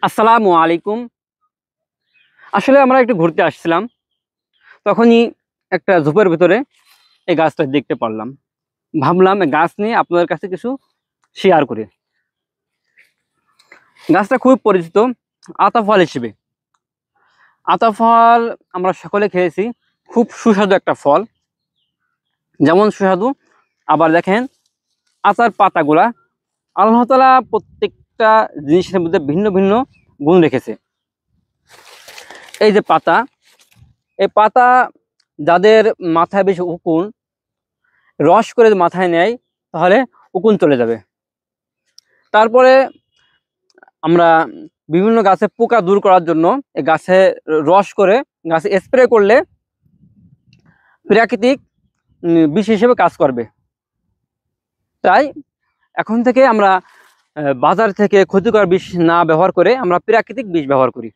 আসসালামু আলাইকুম। আসলে আমরা একটু ঘুরতে আসছিলাম, তখনই একটা ঝোপের ভিতরে এই গাছটা দেখতে পারলাম। ভাবলাম এই গাছ নিয়ে আপনাদের কাছে কিছু শেয়ার করি। গাছটা খুব পরিচিত আতা ফল হিসেবে। আতা ফল আমরা সকলে খেয়েছি, খুব সুস্বাদু একটা ফল। যেমন সুস্বাদু, আবার দেখেন আতার পাতাগুলা আল্লাহ তাআলা প্রত্যেকটা জিনিসের মধ্যে ভিন্ন ভিন্ন গুণ রেখেছে। এই যে পাতা, এই পাতা যাদের মাথায় বেশি উকুন, রস করে যদি মাথায় নেয় তাহলে উকুন চলে যাবে। তারপরে আমরা বিভিন্ন গাছে পোকা দূর করার জন্য এই গাছে রস করে গাছে স্প্রে করলে প্রাকৃতিক বিষ হিসেবে কাজ করবে। তাই এখন থেকে আমরা বাজার থেকে ক্ষতিকর বিষ না ব্যবহার করে আমরা প্রাকৃতিক বিষ ব্যবহার করি।